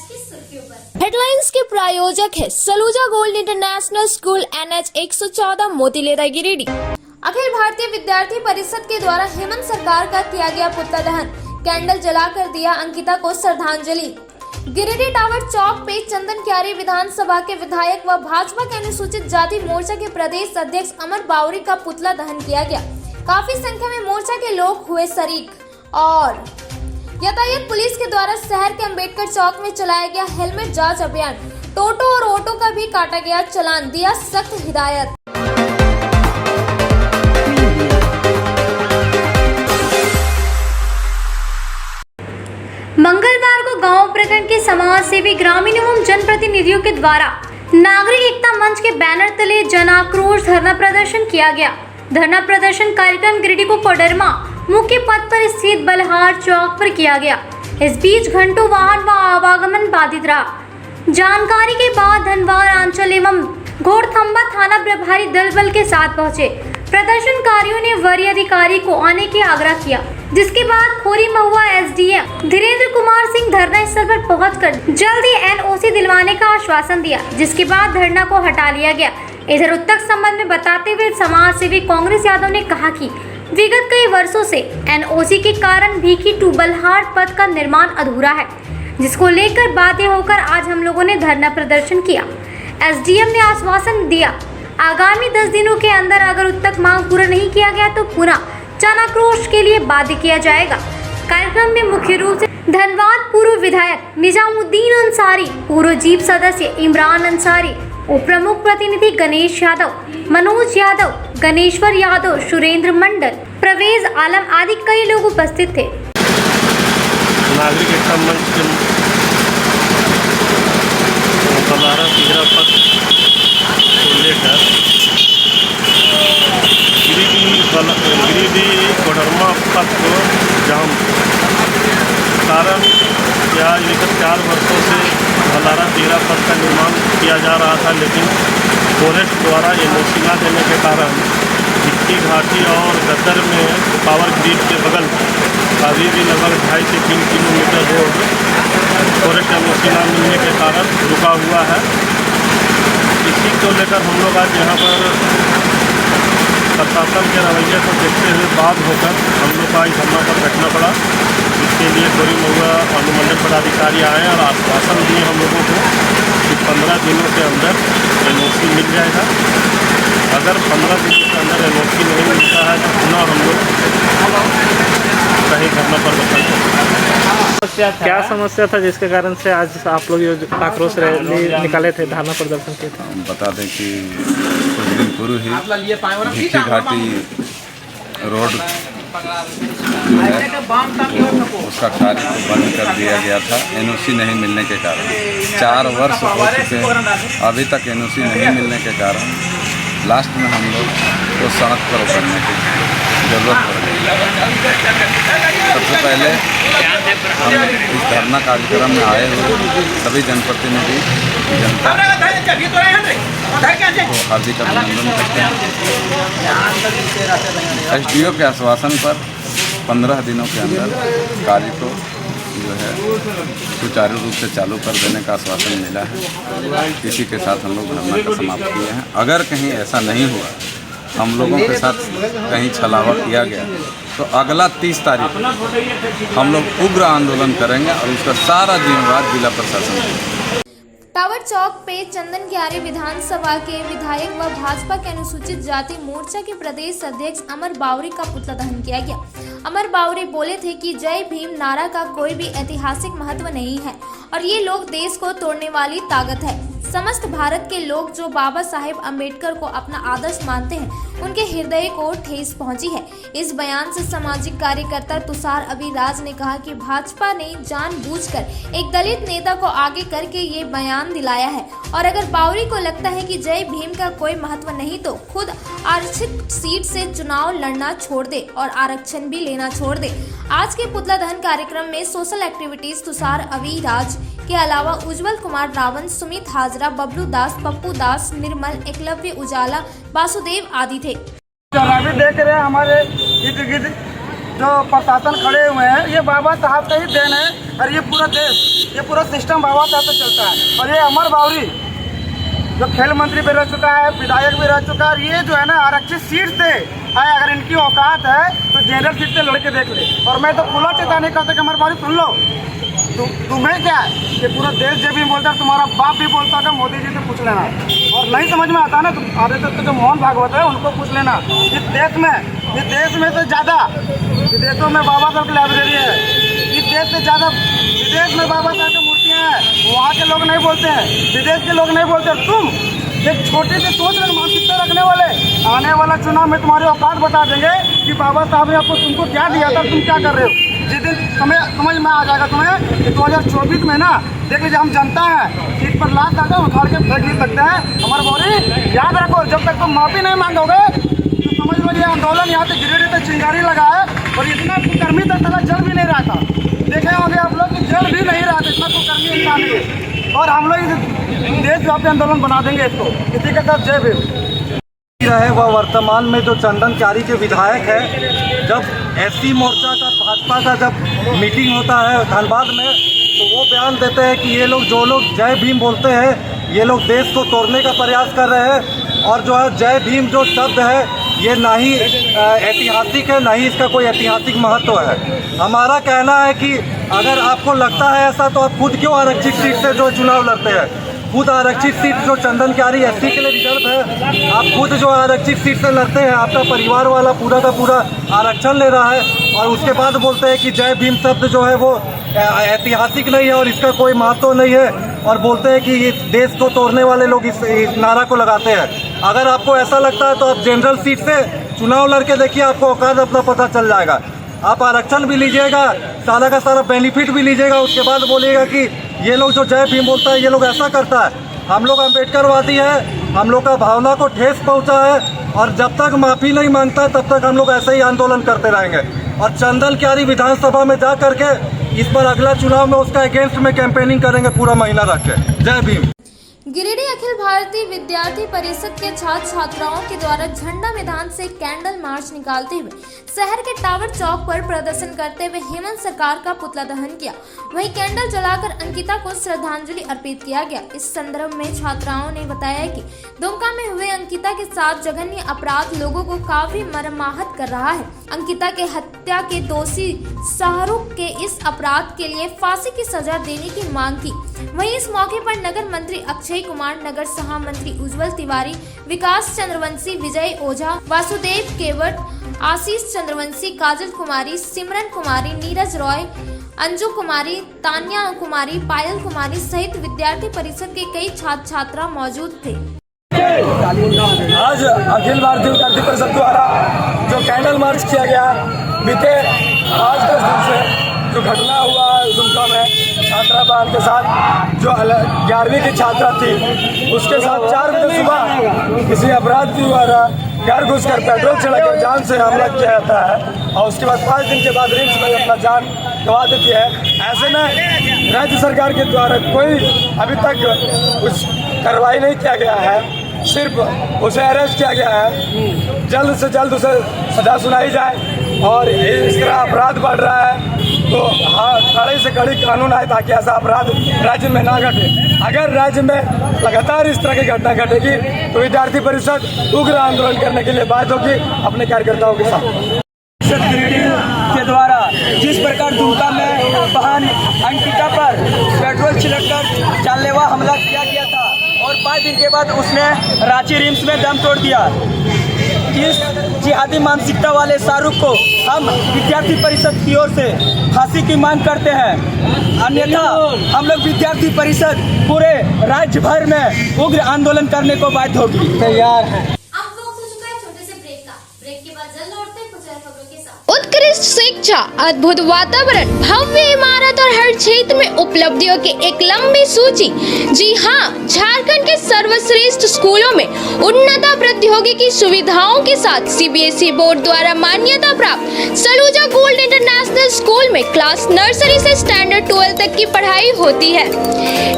की सुर्खियों पर। हेडलाइंस के प्रायोजक है Saluja gold international school NH 114 Motilera Giridih. Akhil Bharatiya Vidyarthi परिषद के द्वारा हेमंत सरकार का किया गया पुतला दहन, कैंडल जलाकर दिया अंकिता को श्रद्धांजलि। गिरिडीह टावर चौक पे चंदन क्यारी विधानसभा के विधायक व भाजपा के अनुसूचित जाति मोर्चा के प्रदेश अध्यक्ष अमर बावरी का पुतला दहन किया गया। काफी संख्या में मोर्चा के लोग हुए शरीक। और यातायात पुलिस के द्वारा शहर के अंबेडकर चौक में चलाया गया हेलमेट जांच अभियान। टोटो और ऑटो का भी काटा गया चालान, दिया सख्त हिदायत। मंगलवार को गांव प्रखंड के समाज सेवी, ग्रामीण एवं जनप्रतिनिधियों के द्वारा नागरिक एकता मंच के बैनर तले जन आक्रोश धरना प्रदर्शन किया गया। धरना प्रदर्शन कार्यक्रम गिरिडीह को कोडरमा मुख्य पथ पर स्थित बलहार चौक पर किया गया। इस बीच घंटों वाहन व आवागमन बाधित रहा। जानकारी के बाद धनवार अंचल एवं घोड़थंबा थाना प्रभारी दल बल के साथ पहुंचे। प्रदर्शनकारियों ने वरीय अधिकारी को आने की आग्रह किया, जिसके बाद खोरी महुआ SDM धीरेन्द्र कुमार सिंह धरना स्थल पर पहुंचकर जल्द ही NOC दिलवाने का आश्वासन दिया, जिसके बाद धरना को हटा लिया गया। इधर उत्तक संबंध में बताते हुए समाज सेवी कांग्रेस यादव ने कहा कि विगत कई वर्षों से NOC के कारण भीखी टू बलहार पथ का निर्माण अधूरा है, जिसको लेकर बाध्य होकर आज हम लोगों ने धरना प्रदर्शन किया। SDM ने आश्वासन दिया, आगामी 10 दिनों के अंदर अगर उत्तक मांग पूरा नहीं किया गया तो पुनः जन आक्रोश के लिए बाध्य किया जाएगा। कार्यक्रम में मुख्य रूप से धनबाद पूर्व विधायक निजामुद्दीन अंसारी, पूर्व जीप सदस्य इमरान अंसारी, उप प्रमुख प्रतिनिधि गणेश यादव, मनोज यादव, गणेश्वर यादव, सुरेंद्र मंडल, प्रवेश आलम आदि कई लोग उपस्थित थे। नागरिक एकता मंच के बलहारा तिहरा पथ को लेकर गिरिडीह कोडरमा पथ को जाम कारण क्या विगत 4 वर्षों से बलहारा तिहरा पथ का निर्माण किया जा रहा था, लेकिन फॉरेस्ट द्वारा NOC न देने के कारण भिक्की घाटी और गद्दर में पावर ग्रिड के बगल अभी भी लगभग 2.5 से 3 किलोमीटर रोड फॉरेस्ट NOC न मिलने के कारण रुका हुआ है। इसी को लेकर हम लोग आज यहाँ पर प्रशासन के रवैये को देखते हुए बाद होकर हम लोग का धरना पर बैठना पड़ा। इसके लिए खोरी महुआ अनुमंडल पदाधिकारी आए और आश्वासन दिए हम लोगों को कि 15 दिनों के अंदर NOC मिल जाएगा। अगर 15 दिनों के अंदर NOC नहीं मिलता है तो पुनः हम लोग कहीं धरना पर बैठेंगे। क्या समस्या था जिसके कारण से आज आप लोग ये आक्रोश रैली निकाले थे, धरना प्रदर्शन किए थे? हम बता दें कि कुछ दिन पूर्व ही भिक्की घाटी रोड जो है उसका कार्य को बंद कर दिया गया था NOC नहीं मिलने के कारण। 4 वर्ष हो चुके हैं, अभी तक NOC नहीं मिलने के कारण लास्ट में हम लोग को सड़क पर उतरने की जरूरत पड़ गई। सबसे पहले हम इस धरना कार्यक्रम में आए हुए सभी जनप्रतिनिधि जनता को हार्दिक अभिनंदन करते हैं। SDO के आश्वासन पर 15 दिनों के अंदर कार्य को जो है सुचारू रूप से चालू कर देने का आश्वासन मिला है। इसी के साथ हम लोग धरना का समाप्त किए हैं। अगर कहीं ऐसा नहीं हुआ, हम लोगों के साथ कहीं छलावा किया गया तो अगला 30 तारीख हम लोग उग्र आंदोलन करेंगे और उसका सारा जिम्मेवार जिला प्रशासन है। टावर चौक पे चंदन क्यारी विधानसभा के विधायक व भाजपा के अनुसूचित जाति मोर्चा के प्रदेश अध्यक्ष अमर बावरी का पुतला दहन किया गया। अमर बावरी बोले थे कि जय भीम नारा का कोई भी ऐतिहासिक महत्व नहीं है और ये लोग देश को तोड़ने वाली ताकत है। समस्त भारत के लोग जो बाबा साहेब अम्बेडकर को अपना आदर्श मानते हैं, उनके हृदय को ठेस पहुंची है। इस बयान से सामाजिक कार्यकर्ता तुषार अभिराज ने कहा कि भाजपा ने जानबूझकर एक दलित नेता को आगे करके ये बयान दिलाया है और अगर बावरी को लगता है कि जय भीम का कोई महत्व नहीं तो खुद आरक्षित सीट से चुनाव लड़ना छोड़ दे और आरक्षण भी लेना छोड़ दे। आज के पुतला दहन कार्यक्रम में सोशल एक्टिविटीज तुषार अभिराज के अलावा उज्जवल कुमार रावण, सुमित हाजरा, बबलू दास, पप्पू दास, निर्मल, एकलव्य उजाला, वासुदेव आदि थे। अभी देख रहे हैं हमारे इर्द गिर्द जो प्रशासन खड़े हुए हैं, ये बाबा साहब का ही देन है। और ये पूरा देश, ये पूरा सिस्टम बाबा साहब से चलता है। और ये अमर बावरी जो खेल मंत्री भी रह चुका है, विधायक भी रह चुका है, ये जो है ना आरक्षित सीट से है। अगर इनकी औकात है तो जनरल सीट से लड़के देख ले। और मैं तो खुला चेतावनी करता कि अमर बावरी सुन लो, तुम्हें क्या है कि पूरा देश जब भी बोलता है, तुम्हारा बाप भी बोलता था, मोदी जी से पूछ लेना। और नहीं समझ में आता ना तो आधे तक तो जो मोहन भागवत है उनको पूछ लेना। इस देश में से ज़्यादा विदेशों में बाबा साहब की लाइब्रेरी है। इस देश से ज़्यादा विदेश में बाबा साहब की मूर्तियाँ हैं। वहाँ के लोग नहीं बोलते हैं, विदेश के लोग नहीं बोलते। तुम एक छोटी सी सोच रहे मानसिकता रखने वाले, आने वाला चुनाव में तुम्हारी औकात बता देंगे कि बाबा साहब ने आपको तुमको क्या दिया था, तुम क्या कर रहे हो। जिस दिन समझ में आ जाएगा तुम्हें कि 2024 में ना देख लीजिए, हम जनता है, सीट पर लाश आकर उखाड़ के फेंक नहीं सकते हैं। हमारे बोली याद रखो, जब तक तुम माफी नहीं मांगोगे तो समझ लो ये आंदोलन यहाँ से गिरिडीह तक चिंगारी लगा है। और इतना कुकर्मी तक साला जल भी नहीं रहा था। देखे होंगे आप लोग कि जल भी नहीं रहा था, इतना कुकर्मी इंसान है। और हम लोग देशव्यापी आंदोलन बना देंगे इसको। किसी के साथ जय भीम है। वह वर्तमान में जो चंदन क्यारी के विधायक है, जब एससी मोर्चा का भाजपा का जब मीटिंग होता है धनबाद में, तो वो बयान देते हैं कि ये लोग जो लोग जय भीम बोलते हैं, ये लोग देश को तोड़ने का प्रयास कर रहे हैं। और जो है जय भीम जो शब्द है, ये ना ही ऐतिहासिक है, ना ही इसका कोई ऐतिहासिक महत्व है। हमारा कहना है कि अगर आपको लगता है ऐसा, तो आप खुद क्यों आरक्षित सीट से जो चुनाव लड़ते हैं। खुद आरक्षित सीट जो चंदन क्यारी एससी के लिए रिजर्व है, आप खुद जो आरक्षित सीट से लड़ते हैं, आपका परिवार वाला पूरा का पूरा आरक्षण ले रहा है। और उसके बाद बोलते हैं कि जय भीम शब्द जो है वो ऐतिहासिक नहीं है और इसका कोई महत्व नहीं है। और बोलते हैं कि ये देश को तोड़ने वाले लोग इस नारा को लगाते हैं। अगर आपको ऐसा लगता है तो आप जनरल सीट से चुनाव लड़के देखिए, आपको औकात अपना पता चल जाएगा। आप आरक्षण भी लीजिएगा, सारा का सारा बेनिफिट भी लीजिएगा, उसके बाद बोलिएगा कि ये लोग जो जय भीम बोलता है, ये लोग ऐसा करता है। हम लोग अम्बेडकरवादी है, हम लोग का भावना को ठेस पहुंचा है। और जब तक माफ़ी नहीं मांगता तब तक हम लोग ऐसे ही आंदोलन करते रहेंगे। और चंदन क्यारी विधानसभा में जा करके इस पर अगला चुनाव में उसका अगेंस्ट में कैंपेनिंग करेंगे पूरा महीना रख के। जय भीम। गिरिडीह अखिल भारतीय विद्यार्थी परिषद के छात्र छात्राओं के द्वारा झंडा मैदान से कैंडल मार्च निकालते हुए शहर के टावर चौक पर प्रदर्शन करते हुए हेमंत सरकार का पुतला दहन किया। वहीं कैंडल जलाकर अंकिता को श्रद्धांजलि अर्पित किया गया। इस संदर्भ में छात्राओं ने बताया कि दुमका में हुए अंकिता के साथ जघन्य अपराध लोगों को काफी मर्माहत कर रहा है। अंकिता के हत्या के दोषी शाहरुख के इस अपराध के लिए फांसी की सजा देने की मांग की। वहीं इस मौके पर नगर मंत्री अक्षय कुमार, नगर सह मंत्री उज्जवल तिवारी, विकास चंद्रवंशी, विजय ओझा, वासुदेव केवट, आशीष चंद्रवंशी, काजल कुमारी, सिमरन कुमारी, नीरज रॉय, अंजू कुमारी, तान्या कुमारी, पायल कुमारी सहित विद्यार्थी परिषद के कई छात्र छात्रा मौजूद थे। आज अखिल भारतीय विद्यार्थी परिषद द्वारा जो कैंडल मार्च किया गया, बीते 5-10 दिन से जो घटना हुआ दुमका में छात्रा बहन के साथ, जो 11वीं की छात्रा थी, उसके साथ 4 बजे सुबह किसी अपराधी द्वारा घर घुसकर पेट्रोल छिड़कर जान से हमला किया जाता है। और उसके बाद 5 दिन के बाद रिम्स में अपना जान गंवा देती है। ऐसे में राज्य सरकार के द्वारा कोई अभी तक कुछ कार्रवाई नहीं किया गया है, सिर्फ उसे अरेस्ट किया गया है। जल्द से जल्द उसे सजा सुनाई जाए। और इस तरह अपराध बढ़ रहा है तो हाँ, कड़ी से कड़ी कानून आए ताकि ऐसा अपराध राज्य में ना घटे। अगर राज्य में लगातार इस तरह की घटना घटेगी तो विद्यार्थी परिषद उग्र आंदोलन करने के लिए बाध्य होगी अपने कार्यकर्ताओं के साथ। के द्वारा जिस प्रकार दुमका में बहन अंकिता पर पेट्रोल छिड़ककर जानलेवा हमला किया गया था और 5 दिन के बाद उसने रांची रिम्स में दम तोड़ दिया, इस जिहादी मानसिकता वाले शाहरुख को हम विद्यार्थी परिषद की ओर से फांसी की मांग करते हैं। अन्यथा हम लोग विद्यार्थी परिषद पूरे राज्य भर में उग्र आंदोलन करने को बाध्य होगी। तैयार है। उत्कृष्ट शिक्षा, अद्भुत वातावरण, भव्य इमारत और हर क्षेत्र में उपलब्धियों की एक लंबी सूची। जी हाँ, झारखंड के सर्वश्रेष्ठ स्कूलों में उन्नत प्रौद्योगिकी सुविधाओं के साथ सीबीएसई बोर्ड द्वारा मान्यता प्राप्त सलूजा गोल्ड इंटरनेशनल स्कूल में क्लास नर्सरी से स्टैंडर्ड 12 तक की पढ़ाई होती है।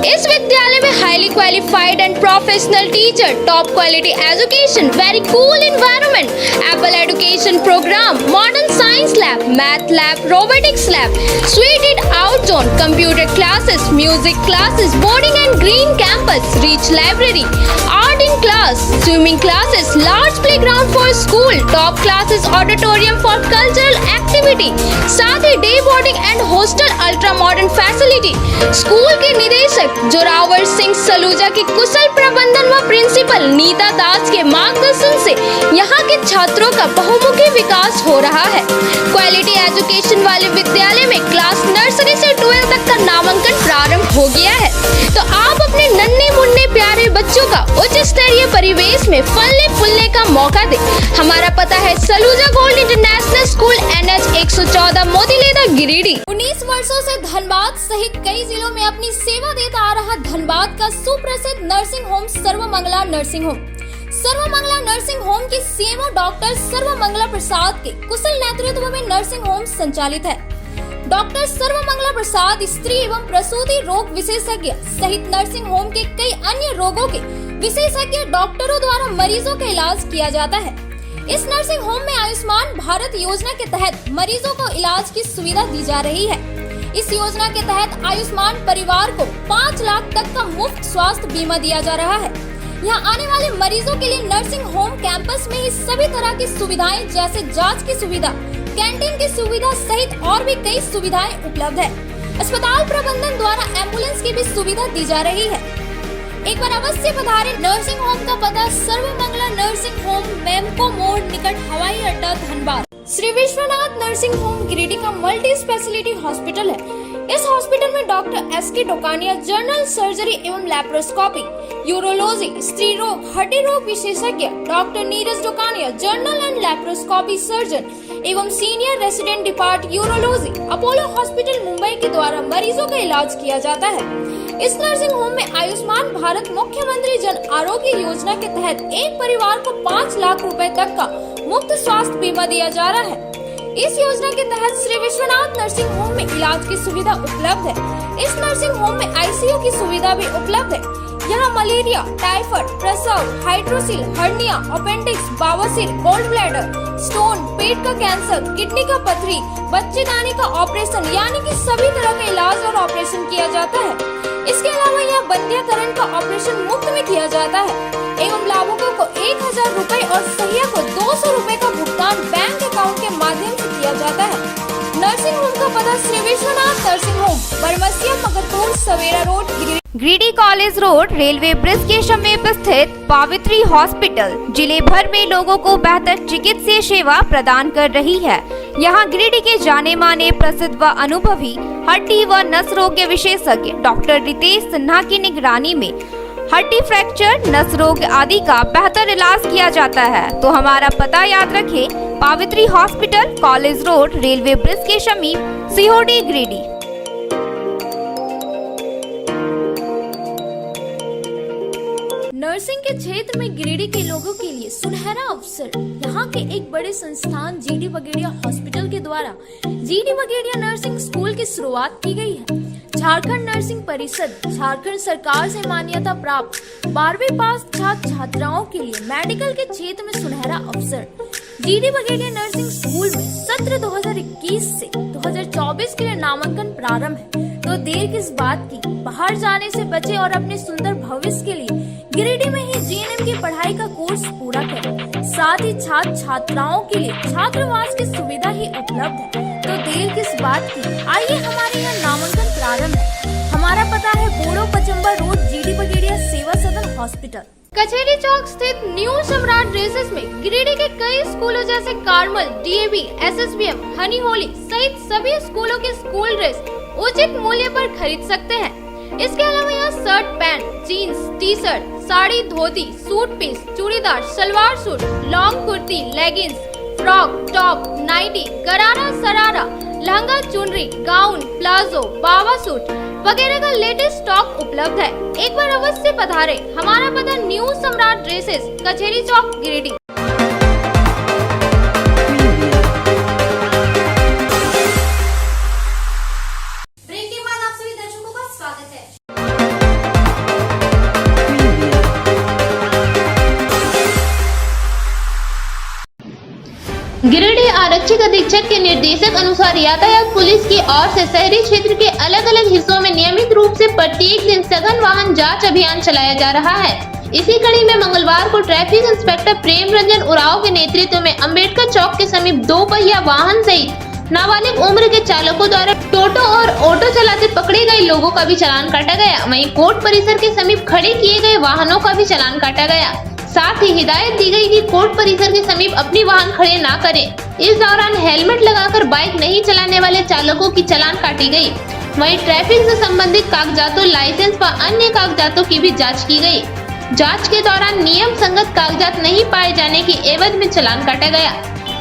इस विद्यालय में highly qualified and professional teacher, top quality education, very cool environment, apple education program, modern science lab, math lab, robotics lab, suited out zone, computer classes, music classes, boarding and green campus, rich library, art in class, swimming classes, large playground for school, top classes, auditorium for cultural activity, साथ ही day boarding and hostel ultra modern facility. School के निदेशक जोरावर सिंह सलूजा के कुशल प्रबंधन व principal Nita दास के मार्गदर्शन से यहाँ के छात्रों का बहुमुखी विकास हो रहा है। क्वालिटी एजुकेशन वाले विद्यालय में क्लास नर्सरी से 12 तक का नामांकन प्रारंभ हो गया है, तो आप अपने नन्हे मुन्ने प्यारे बच्चों का उच्च स्तरीय परिवेश में फलने फूलने का मौका दें। हमारा पता है Saluja gold international school NH 114 Motileda Giridih. 19 वर्षों से धनबाद सहित कई जिलों में अपनी सेवा देता आ रहा धनबाद का सुप्रसिद्ध nursing home Sarvamangala nursing home. Sarvamangala nursing home के सीएमओ डॉक्टर सर्वमंगला प्रसाद के कुशल नेतृत्व में नर्सिंग होम संचालित है। डॉक्टर सर्वमंगला प्रसाद स्त्री एवं प्रसूति रोग विशेषज्ञ सहित नर्सिंग होम के कई अन्य रोगों के विशेषज्ञ डॉक्टरों द्वारा मरीजों का इलाज किया जाता है। इस नर्सिंग होम में आयुष्मान भारत योजना के तहत मरीजों को इलाज की सुविधा दी जा रही है। इस योजना के तहत आयुष्मान परिवार को 5 लाख तक का मुफ्त स्वास्थ्य बीमा दिया जा रहा है। यहाँ आने वाले मरीजों के लिए नर्सिंग होम कैंपस में ही सभी तरह की सुविधाएं जैसे जांच की सुविधा, कैंटीन की सुविधा सहित और भी कई सुविधाएं उपलब्ध है। अस्पताल प्रबंधन द्वारा एम्बुलेंस की भी सुविधा दी जा रही है। एक बार अवश्य पधारें। नर्सिंग होम का पता सर्वमंगला नर्सिंग होम, मेमको मोड़ निकट हवाई अड्डा धनबाद। श्री विश्वनाथ नर्सिंग होम गिरिडीह का मल्टी स्पेशलिटी हॉस्पिटल है। इस हॉस्पिटल में doctor SK Dokania general surgery एवं लैप्रोस्कोपी, यूरोलॉजी, स्त्री रोग, हड्डी रोग विशेषज्ञ, doctor Neeraj Dokania general and laparoscopy surgeon एवं senior resident depart urology, Apollo hospital Mumbai के द्वारा मरीजों का इलाज किया जाता है। इस नर्सिंग होम में आयुष्मान भारत मुख्यमंत्री जन आरोग्य योजना के तहत एक परिवार को 5 लाख रुपए तक का मुफ्त स्वास्थ्य बीमा दिया जा रहा है। इस योजना के तहत श्री विश्वनाथ नर्सिंग होम में इलाज की सुविधा उपलब्ध है। इस नर्सिंग होम में ICU की सुविधा भी उपलब्ध है। यहाँ मलेरिया, टाइफाइड, प्रसव, हाइड्रोसिल, हर्निया, अपेंडिक्स, बवासीर, गोल्ड ब्लैडर, स्टोन, पेट का कैंसर, किडनी का पथरी, बच्चेदानी का ऑपरेशन यानी कि सभी तरह का इलाज और ऑपरेशन किया जाता है। इसके अलावा यहाँ बंध्याकरण का ऑपरेशन मुफ्त में किया जाता है एवं लाभुकों को 1000 रुपए और सहिया को 200 रुपए का भुगतान बैंक अकाउंट के माध्यम से किया जाता है। नर्सिंग होम का पता Shri Vishwanath nursing home, Baramasia, Magarpur, Savera road, Giridih college road, railway bridge के समीप स्थित पावित्री हॉस्पिटल जिले भर में लोगों को बेहतर चिकित्सीय सेवा प्रदान कर रही है। यहाँ गिरिडीह के जाने माने प्रसिद्ध व अनुभवी हड्डी व नस रोग के विशेषज्ञ डॉक्टर रितेश सिन्हा की निगरानी में हड्डी फ्रैक्चर, नस रोग आदि का बेहतर इलाज किया जाता है। तो हमारा पता याद रखें, Pavitri hospital, college road, railway bridge के समीप, सीहोडी, गिरिडीह। नर्सिंग के क्षेत्र में गिरिडीह के लोगों के लिए सुनहरा अवसर। यहाँ के एक बड़े संस्थान GD बगेड़िया हॉस्पिटल के द्वारा GD बगेड़िया नर्सिंग स्कूल की शुरुआत की गई है। झारखंड नर्सिंग परिषद, झारखंड सरकार से मान्यता प्राप्त 12वीं पास छात्र छात्राओं के लिए मेडिकल के क्षेत्र में सुनहरा अवसर। GD बगेड़िया नर्सिंग स्कूल में सत्र 2021 से 2024 के लिए नामांकन प्रारंभ है। तो देर किस बात की, बाहर जाने से बचे और अपने सुंदर भविष्य के लिए गिरिडीह में ही GNM की पढ़ाई का कोर्स पूरा करें। साथ ही छात्र छात्राओं के लिए छात्रावास की सुविधा ही उपलब्ध है। तो देर किस बात की, आइए हमारे यहाँ नामांकन प्रारंभ है। हमारा पता है बोड़ो पचम्बा रोड, GD बगेड़िया सेवा सदन हॉस्पिटल, कचहरी चौक स्थित न्यू सम्राट ड्रेसेस में गिरिडीह के कई स्कूलों जैसे Carmel, DAV, SSBM, Honey Holi सहित सभी स्कूलों के स्कूल ड्रेस उचित मूल्य पर खरीद सकते हैं। इसके अलावा यहाँ shirt, pant, jeans, t-shirt, sari, dhoti, suit piece, churidar, salwar suit, long kurti, leggings, frock, top, nightie, gharara, sharara, lehenga, चुनरी, गाउन, प्लाजो, बाबा सूट वगैरह का लेटेस्ट स्टॉक उपलब्ध है। एक बार अवश्य पधारें। हमारा पता न्यू सम्राट ड्रेसेस, कचहरी चौक, गिरिडीह। गिरिडीह आरक्षक अधीक्षक के निर्देशक अनुसार यातायात पुलिस की ओर से शहरी क्षेत्र के अलग अलग हिस्सों में नियमित रूप से प्रत्येक दिन सघन वाहन जांच अभियान चलाया जा रहा है। इसी कड़ी में मंगलवार को ट्रैफिक इंस्पेक्टर प्रेम रंजन उरांव के नेतृत्व में अंबेडकर चौक के समीप 2 पहिया वाहन सहित नाबालिग उम्र के चालकों द्वारा टोटो और ऑटो चलाते पकड़े गए लोगों का भी चालान काटा गया। वहीं कोर्ट परिसर के समीप खड़े किए गए वाहनों का भी चालान काटा गया। साथ ही हिदायत दी गई कि कोर्ट परिसर के समीप अपनी वाहन खड़े ना करें। इस दौरान हेलमेट लगाकर बाइक नहीं चलाने वाले चालकों की चालान काटी गई। वहीं ट्रैफिक से संबंधित कागजातों, लाइसेंस व अन्य कागजातों की भी जाँच की गयी। जाँच के दौरान नियम संगत कागजात नहीं पाए जाने की एवज में चालान काटा गया।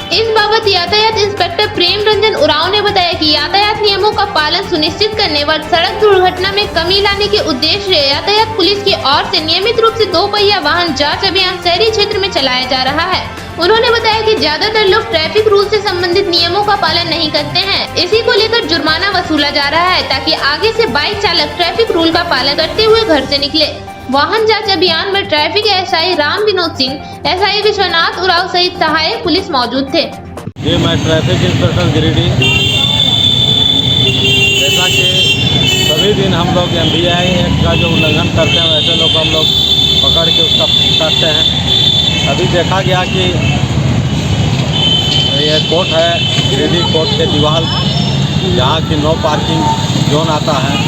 इस बाबत यातायात इंस्पेक्टर प्रेम रंजन उरांव ने बताया कि यातायात नियमों का पालन सुनिश्चित करने व सड़क दुर्घटना में कमी लाने के उद्देश्य से यातायात पुलिस की ओर से नियमित रूप से 2 पहिया वाहन जांच अभियान शहरी क्षेत्र में चलाया जा रहा है। उन्होंने बताया कि ज्यादातर लोग ट्रैफिक रूल से संबंधित नियमों का पालन नहीं करते हैं। इसी को लेकर जुर्माना वसूला जा रहा है ताकि आगे से बाइक चालक ट्रैफिक रूल का पालन करते हुए घर से निकले। वाहन जांच अभियान में traffic SI Ram Vinod Singh, SI Vishwanath Oraon सहित सहायक पुलिस मौजूद थे। ये मैं ट्रैफिक इंस्पेक्टर गिरिडीह। जैसा कि सभी दिन हम लोग MVI एक्ट का जो उल्लंघन करते हैं वैसे लोग हम लोग पकड़ के उसका काटते हैं। अभी देखा गया कि ये कोर्ट है, गिरिडीह कोर्ट के दीवार जहाँ की नो पार्किंग जोन आता है,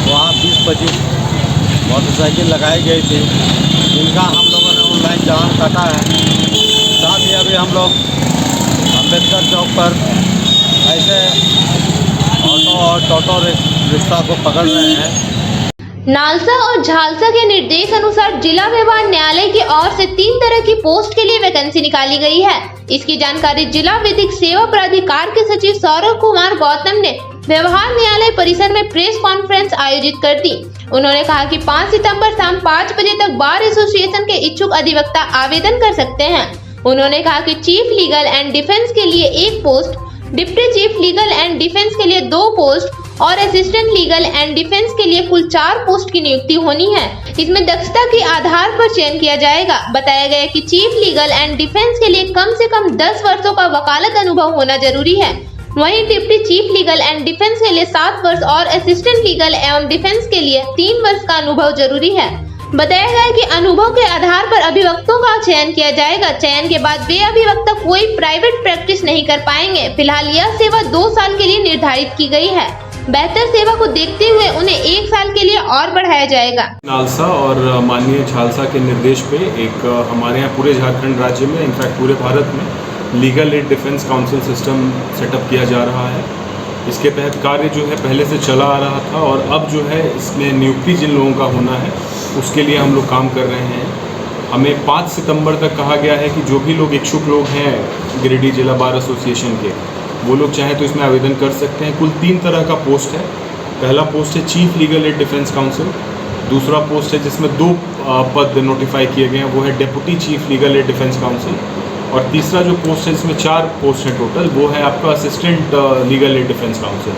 वहाँ 20-25 मोटरसाइकिल लगाई गई थी, जिनका हम लोगों ने ऑनलाइन चालान काटा है। साथ ही अभी हम लोग अंबेडकर चौक पर ऐसे ऑटो और टोटो रिक्शा को पकड़ रहे हैं। नालसा और झालसा के निर्देश अनुसार जिला व्यवहार न्यायालय की ओर से 3 तरह की पोस्ट के लिए वैकेंसी निकाली गई है। इसकी जानकारी जिला विधिक सेवा प्राधिकार के सचिव सौरभ कुमार गौतम ने व्यवहार न्यायालय परिसर में प्रेस कॉन्फ्रेंस आयोजित कर दी। उन्होंने कहा कि 5 सितंबर शाम 5 बजे तक बार एसोसिएशन के इच्छुक अधिवक्ता आवेदन कर सकते हैं। उन्होंने कहा कि चीफ लीगल एंड डिफेंस के लिए 1 post, deputy chief legal and defence के लिए 2 पोस्ट और असिस्टेंट लीगल एंड डिफेंस के लिए कुल 4 पोस्ट की नियुक्ति होनी है। इसमें दक्षता के आधार पर चयन किया जाएगा। बताया गया कि चीफ लीगल एंड डिफेंस के लिए कम से कम 10 वर्षों का वकालत अनुभव होना जरूरी है। वहीं deputy chief legal and defence के लिए 7 वर्ष और असिस्टेंट लीगल एवं डिफेंस के लिए 3 वर्ष का अनुभव जरूरी है। बताया गया कि अनुभव के आधार पर अभिवक्तों का चयन किया जाएगा। चयन के बाद वे अभिवक्ता कोई प्राइवेट प्रैक्टिस नहीं कर पाएंगे। फिलहाल यह सेवा 2 साल के लिए निर्धारित की गई है। बेहतर सेवा को देखते हुए उन्हें 1 साल के लिए और बढ़ाया जाएगा। नालसा और माननीय झालसा के निर्देश पे एक हमारे यहाँ पूरे झारखंड राज्य में, इनफैक्ट पूरे भारत में legal aid defence council system setup किया जा रहा है। इसके तहत कार्य जो है पहले से चला आ रहा था और अब जो है इसमें नियुक्ति जिन लोगों का होना है उसके लिए हम लोग काम कर रहे हैं। हमें 5 सितंबर तक कहा गया है कि जो भी लोग इच्छुक लोग हैं गिरिडीह जिला बार एसोसिएशन के, वो लोग चाहें तो इसमें आवेदन कर सकते हैं। कुल 3 तरह का पोस्ट है। पहला पोस्ट है chief legal aid defence council, दूसरा पोस्ट है जिसमें 2 पद नोटिफाई किए गए हैं, वो है deputy chief legal aid defence council, और तीसरा जो पोस्ट है जिसमें 4 पोस्ट हैं टोटल, वो है आपका assistant legal aid defence council.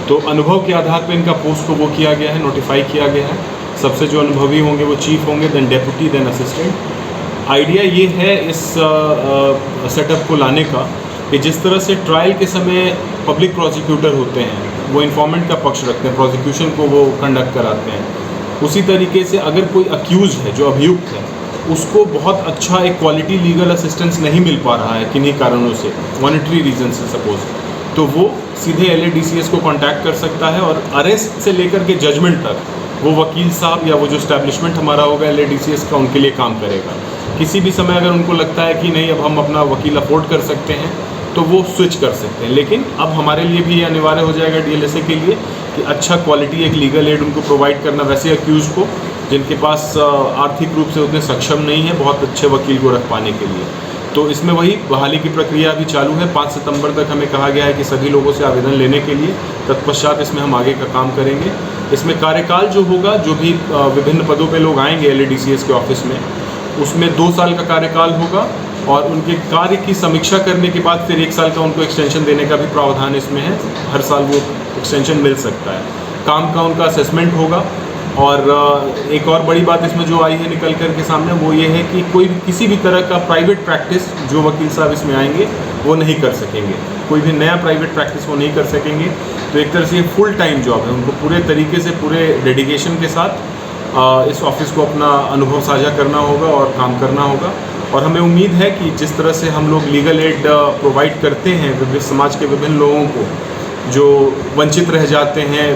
तो अनुभव के आधार पर इनका पोस्ट को वो किया गया है, नोटिफाई किया गया है। सबसे जो अनुभवी होंगे वो चीफ होंगे, then deputy, then assistant. Idea ये है इस सेटअप को लाने का कि जिस तरह से ट्रायल के समय पब्लिक प्रोसिक्यूटर होते हैं, वो इन्फॉर्मेंट का पक्ष रखते हैं, प्रोसिक्यूशन को वो कंडक्ट कराते हैं, उसी तरीके से अगर कोई अक्यूज है जो अभियुक्त है उसको बहुत अच्छा एक क्वालिटी लीगल असिस्टेंस नहीं मिल पा रहा है किन्हीं कारणों से, मॉनिटरी रीजन से सपोज, तो वो सीधे LADCS को कांटेक्ट कर सकता है और अरेस्ट से लेकर के जजमेंट तक वो वकील साहब या वो जो एस्टैब्लिशमेंट हमारा होगा LADCS का उनके लिए काम करेगा। किसी भी समय अगर उनको लगता है कि नहीं अब हम अपना वकील अफोर्ड कर सकते हैं तो वो स्विच कर सकते हैं। लेकिन अब हमारे लिए भी ये अनिवार्य हो जाएगा DLSA के लिए कि अच्छा क्वालिटी एक लीगल एड उनको प्रोवाइड करना, वैसे अक्यूज को जिनके पास आर्थिक रूप से उतने सक्षम नहीं है बहुत अच्छे वकील को रख पाने के लिए। तो इसमें वही बहाली की प्रक्रिया अभी चालू है। 5 सितंबर तक हमें कहा गया है कि सभी लोगों से आवेदन लेने के लिए, तत्पश्चात इसमें हम आगे का काम करेंगे। इसमें कार्यकाल जो होगा, जो भी विभिन्न पदों पे लोग आएंगे LADCS के ऑफिस में, उसमें 2 साल का कार्यकाल होगा और उनके कार्य की समीक्षा करने के बाद फिर 1 साल का उनको एक्सटेंशन देने का भी प्रावधान इसमें है। हर साल वो एक्सटेंशन मिल सकता है। काम का उनका असेसमेंट होगा, और एक और बड़ी बात इसमें जो आई है निकल कर के सामने वो ये है कि कोई किसी भी तरह का प्राइवेट प्रैक्टिस जो वकील साहब इसमें आएंगे वो नहीं कर सकेंगे, कोई भी नया प्राइवेट प्रैक्टिस वो नहीं कर सकेंगे। तो एक तरह से ये फुल टाइम जॉब है, उनको पूरे तरीके से पूरे डेडिकेशन के साथ इस ऑफिस को अपना अनुभव साझा करना होगा और काम करना होगा। और हमें उम्मीद है कि जिस तरह से हम लोग लीगल एड प्रोवाइड करते हैं विभिन्न समाज के विभिन्न लोगों को जो वंचित रह जाते हैं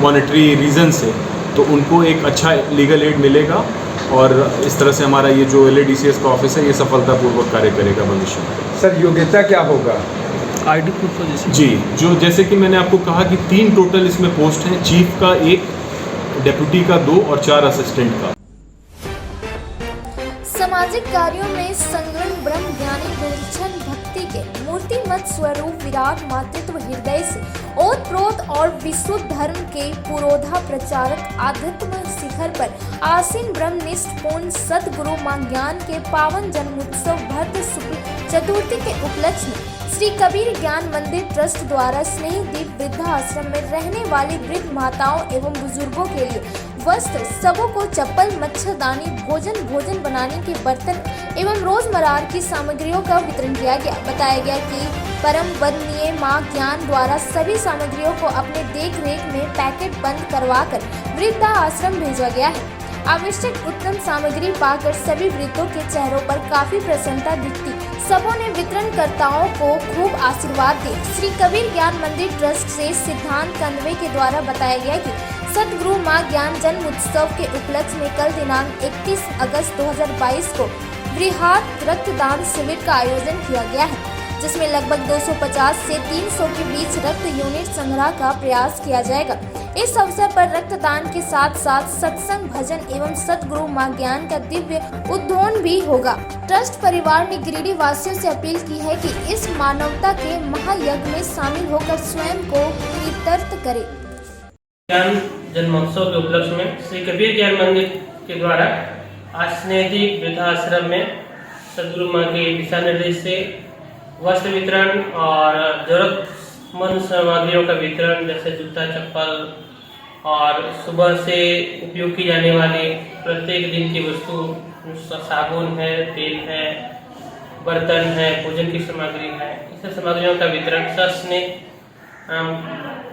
मॉनेटरी रीज़न से, तो उनको एक अच्छा लीगल एड मिलेगा और इस तरह से हमारा ये जो LADCS का ऑफिस है ये सफलतापूर्वक कार्य करेगा भविष्य में। सर योग्यता क्या होगा? ID प्रूफ जैसे जी, जो जैसे कि मैंने आपको कहा कि 3 टोटल इसमें पोस्ट हैं, चीफ का 1, डेप्यूटी का 2 और 4 असिस्टेंट का। सामाजिक कार्यों में संग्रह ब्रह्म ज्ञानी गुरुचन भक्ति के मूर्तिमत स्वरूप विराट मातृत्व हृदय से ओतप्रोत और विशुद्ध धर्म के पुरोधा प्रचारक आध्यात्म शिखर पर आसीन ब्रह्मनिष्ठ पूर्ण सदगुरु मां ज्ञान के पावन जन्मोत्सव भद्र शुक्ल चतुर्थी के उपलक्ष्य में श्री कबीर ज्ञान मंदिर ट्रस्ट द्वारा स्नेहदीप वृद्धा आश्रम में रहने वाली वृद्ध माताओं एवं बुजुर्गों के लिए वस्त्र, सबों को चप्पल, मच्छरदानी, भोजन बनाने के बर्तन एवं रोजमर्रा की सामग्रियों का वितरण किया गया। बताया गया कि परम वंदनीय मां ज्ञान द्वारा सभी सामग्रियों को अपने देख रेख में पैकेट बंद करवाकर वृद्धा आश्रम भेजा गया है। आवश्यक उत्तम सामग्री पाकर सभी वृद्धों के चेहरों पर काफी प्रसन्नता दिखती। सबों ने वितरणकर्ताओं को खूब आशीर्वाद दिए। श्री कबीर ज्ञान मंदिर ट्रस्ट से सिद्धांत कन्वे के द्वारा बताया गया कि सदगुरु मां ज्ञान जन्म उत्सव के उपलक्ष्य में कल दिनांक 31 अगस्त 2022 को वृहद रक्तदान शिविर का आयोजन किया गया है, जिसमें लगभग 250 से 300 के बीच रक्त यूनिट संग्रह का प्रयास किया जाएगा। इस अवसर पर रक्तदान के साथ साथ सत्संग, भजन एवं सदगुरु मां ज्ञान का दिव्य उद्बोधन भी होगा। ट्रस्ट परिवार ने गिरिडीह वासियों से अपील की है कि इस मानवता के महायज्ञ में शामिल होकर स्वयं को कृतार्थ करें। ज्ञान जन्मोत्सव के उपलक्ष्य में श्री कबीर ज्ञान मंदिर के द्वारा आज स्नेहदीप वृद्धाश्रम में सदगुरु मां के दिशा निर्देश से वस्त्र वितरण और जरूरतमंद सामग्रियों का वितरण जैसे जूता, चप्पल और सुबह से उपयोग की जाने वाली प्रत्येक दिन की वस्तु, साबुन है, तेल है, बर्तन है, भोजन की सामग्री है, इस सामग्रियों का वितरण सस्नेह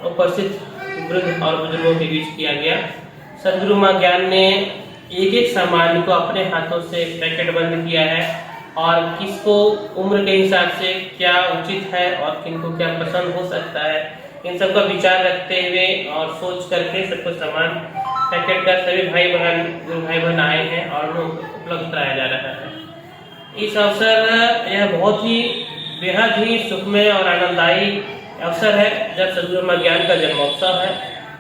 उपस्थित वृद्ध और बुजुर्गों के बीच किया गया। सदगुरु मां ज्ञान ने एक सामान को अपने हाथों से पैकेट बंद किया है और किसको उम्र के हिसाब से क्या उचित है और किनको क्या पसंद हो सकता है, इन सब का विचार रखते हुए और सोच करके सबको सामान पैकेट का सभी भाई बहन आए हैं और उपलब्ध कराया जा रहा है। इस अवसर यह बहुत ही बेहद ही सुखमय और आनंददायी अवसर है जब सदगुरु मां ज्ञान का जन्मोत्सव है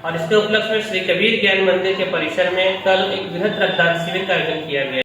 और इसके उपलक्ष्य में श्री कबीर ज्ञान मंदिर के परिसर में कल एक बृहद रक्तदान शिविर का आयोजन किया गया।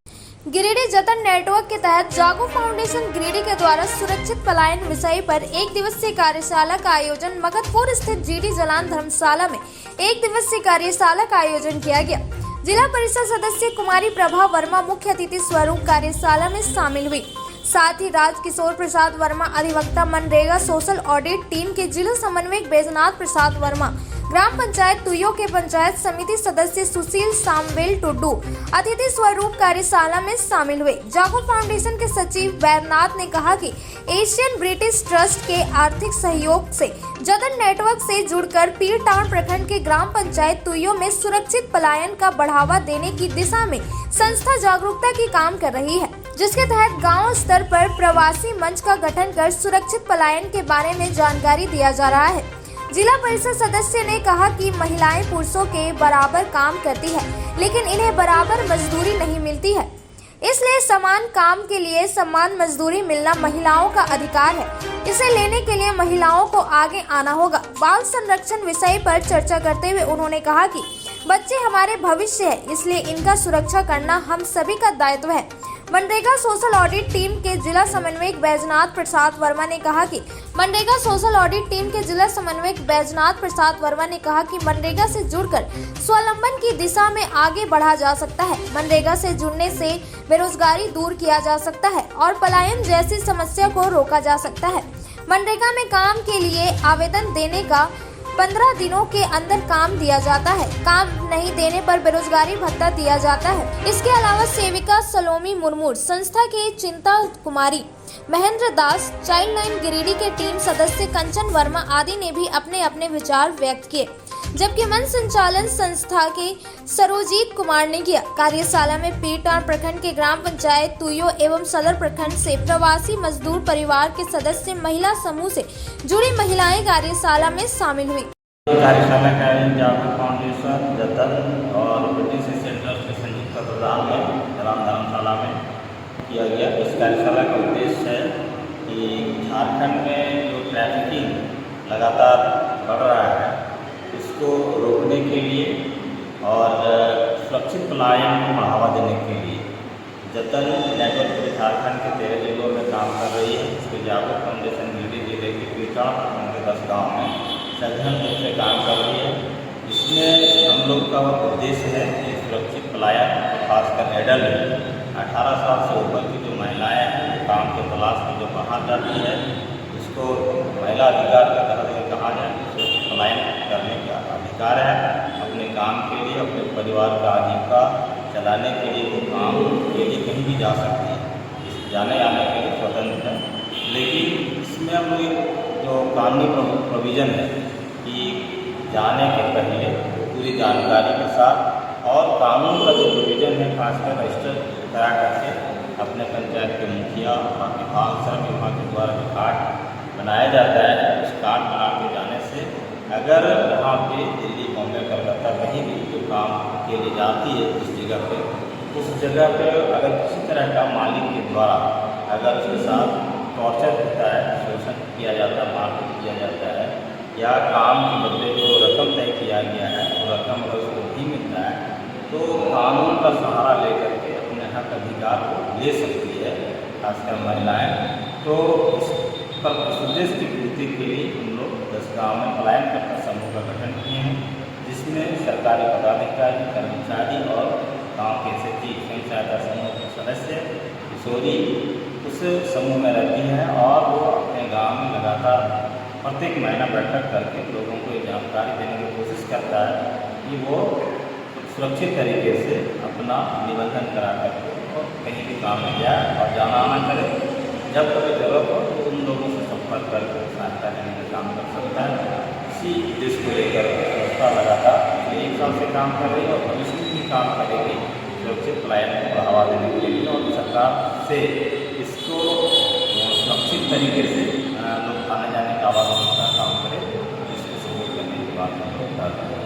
गिरिडीह जतन नेटवर्क के तहत जागो फाउंडेशन गिरिडीह के द्वारा सुरक्षित पलायन विषय पर 1 दिवसीय कार्यशाला का आयोजन मगधपुर स्थित GD जलान धर्मशाला में 1 दिवसीय कार्यशाला का आयोजन किया गया। जिला परिषद सदस्य कुमारी प्रभा वर्मा मुख्य अतिथि स्वरूप कार्यशाला में शामिल हुई। साथ ही राजकिशोर प्रसाद वर्मा अधिवक्ता मनरेगा सोशल ऑडिट टीम के जिला समन्वयक बैजनाथ प्रसाद वर्मा, ग्राम पंचायत तुयो के पंचायत समिति सदस्य सुशील सामवेल टुड्डू अतिथि स्वरूप कार्यशाला में शामिल हुए। जागो फाउंडेशन के सचिव बैजनाथ ने कहा कि एशियन ब्रिटिश ट्रस्ट के आर्थिक सहयोग से जतन नेटवर्क से जुड़कर पीर टाउन प्रखंड के ग्राम पंचायत तुयो में सुरक्षित पलायन का बढ़ावा देने की दिशा में संस्था जागरूकता की काम कर रही है, जिसके तहत गांव स्तर पर प्रवासी मंच का गठन कर सुरक्षित पलायन के बारे में जानकारी दिया जा रहा है। जिला परिषद सदस्य ने कहा कि महिलाएं पुरुषों के बराबर काम करती है, लेकिन इन्हें बराबर मजदूरी नहीं मिलती है, इसलिए समान काम के लिए समान मजदूरी मिलना महिलाओं का अधिकार है। इसे लेने के लिए महिलाओं को आगे आना होगा। बाल संरक्षण विषय पर चर्चा करते हुए उन्होंने कहा कि बच्चे हमारे भविष्य है, इसलिए इनका सुरक्षा करना हम सभी का दायित्व है। मनरेगा सोशल ऑडिट टीम के जिला समन्वयक बैजनाथ प्रसाद वर्मा ने कहा कि मनरेगा से जुड़कर स्वावलंबन की दिशा में आगे बढ़ा जा सकता है। मनरेगा से जुड़ने से बेरोजगारी दूर किया जा सकता है और पलायन जैसी समस्या को रोका जा सकता है। मनरेगा में काम के लिए आवेदन देने का 15 दिनों के अंदर काम दिया जाता है। काम नहीं देने पर बेरोजगारी भत्ता दिया जाता है। इसके अलावा सेविका सलोमी मुर्मू, संस्था के चिंता कुमारी, महेंद्र दास, चाइल्ड लाइन गिरिडीह के टीम सदस्य कंचन वर्मा आदि ने भी अपने अपने विचार व्यक्त किए, जबकि मंच संचालन संस्था के सरोजीत कुमार ने किया। कार्यशाला में पीरटांड प्रखंड के ग्राम पंचायत तुयो एवं सदर प्रखंड से प्रवासी मजदूर परिवार के सदस्य, महिला समूह से जुड़ी महिलाएं कार्यशाला में शामिल हुई। कार्यशाला का आयोजन जागरूक फाउंडेशन, जतन और ब्रिटिश सेंटर के संयुक्त तत्वाधान में ग्राम धर्मशाला में किया गया। इस कार्यशाला का उद्देश्य है कि झारखंड में जो ट्रैफिकिंग लगातार बढ़ रहा है इसको रोकने के लिए और सुरक्षित पलायन को बढ़ावा देने के लिए जतन नेटवर्क पूरे झारखंड के 13 जिलों में काम कर रही है। इसके जागरूक फाउंडेशन गिरिडीह जिले के पीरटांड के 10 गाँव में सघन रूप से काम कर रही है। इसमें हम लोग का उद्देश्य है कि सुरक्षित पलायन, खासकर एडल्ट 18 साल से ऊपर की जो महिलाएँ हैं जो काम के तलाश में जो बाहर जाती है, इसको महिला अधिकार के तहत कहा जाए। सुरक्षित पलायन करने का अधिकार है। अपने काम के लिए, अपने परिवार का आजीविका चलाने के लिए वो काम के लिए कहीं भी जा सकती है, इस जाने आने के लिए स्वतंत्र है। लेकिन इसमें हम लोग जो कानूनी प्रोविज़न है कि जाने के पहले पूरी जानकारी के साथ और कानून का जो प्रोविज़न है खासकर रजिस्टर करा करके अपने पंचायत के मुखिया और विभाग, श्रम विभाग के द्वारा जो कार्ड बनाया जाता है, उस कार्ड बना के जाने से अगर वहाँ पे दिल्ली, बॉम्बे, कलकत्ता कहीं भी जो काम के लिए जाती है उस जगह पे अगर किसी तरह का मालिक के द्वारा अगर उसके साथ टॉर्चर होता है, शोषण किया जाता है, मारपीट किया जाता है या काम के बदले जो रकम तय किया गया है वो रकम अगर उसको नहीं मिलता है तो कानून का सहारा लेकर के अपने हक अधिकार को ले सकती है, खासकर महिलाएँ। तो इस उद्देश्य की पूर्ति के लिए हम लोग 10 गाँव में पलायनकर्ता समूह का गठन किए हैं, जिसमें सरकारी पदाधिकारी, कर्मचारी और गाँव के SHG स्वयं सहायता समूह के सदस्य किशोरी उस समूह में रहती हैं और वो अपने गाँव में लगातार प्रत्येक महीना बैठक करके लोगों को ये जानकारी देने की कोशिश करता है कि वो सुरक्षित तरीके से अपना निबंधन करा करके और कहीं भी काम में जाए और जाना आना करे। जब कभी जरूरत हो तो उन लोगों से संपर्क करके सहायता देने का काम कर सकता है। इसी उद्देश्य को लेकर संस्था लगातार 1 साल से काम कर रही है और भविष्य में भी काम करेगी सुरक्षित पलायन को बढ़ावा देने के लिए और सरकार से इसको सुरक्षित तरीके से लोग आने जाने का आवागमन का काम करें, इसको सपोर्ट करने की बात हम लोग करते हैं।